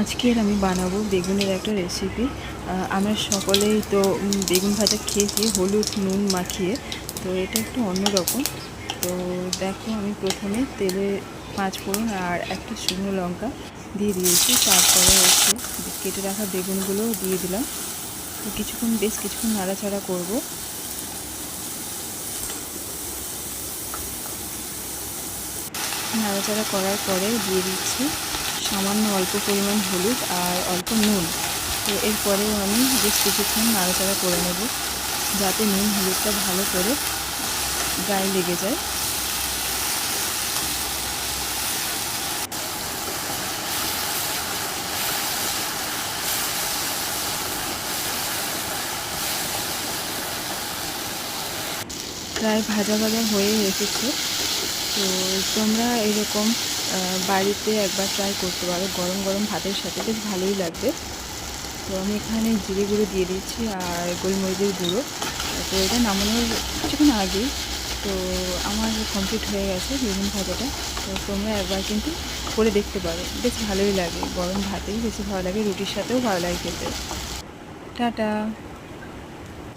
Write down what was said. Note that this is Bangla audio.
আজকের আমি বানাবো বেগুনের একটা রেসিপি। আমরা সকলেই তো বেগুন ভাজা খেয়েছি হলুদ নুন মাখিয়ে। তো এটা একটু অন্যরকম। তো দেখো, আমি প্রথমে তেলে 5 ফোড়ন আর একটা শুকনো লঙ্কা দিয়ে দিয়েছি। তারপরে হচ্ছে কেটে রাখা বেগুনগুলোও দিয়ে দিলাম। তো বেশ কিছুক্ষণ নাড়াচাড়া করব। নাড়াচাড়া করার পরে দিয়ে দিচ্ছি সামান্য অল্প পরিমাণ হলুদ আর অল্প নুন। তো এরপরেও আমি বেশ কিছুক্ষণ নাড়াচাড়া করে নেব, যাতে নুন হলুদটা ভালো করে গায়ে লেগে যায়। প্রায় ভাজা ভাজা হয়ে এসেছে। তো তোমরা এরকম বাড়িতে একবার ট্রাই করতে পারো, গরম গরম ভাতের সাথে বেশ ভালোই লাগবে। তো আমি এখানে জিরে গুঁড়ো দিয়ে দিচ্ছি আর গোলমরিচের গুঁড়ো। তো এটা নামানোর কিছুক্ষণ আগেই তো আমার কমপ্লিট হয়ে গেছে বেগুন ভাজাটা। তো তোমরা একবার কিন্তু করে দেখতে পারো, বেশ ভালোই লাগে। গরম ভাতেই বেশি ভালো লাগে, রুটির সাথেও ভালো লাগে খেতে। টাটা।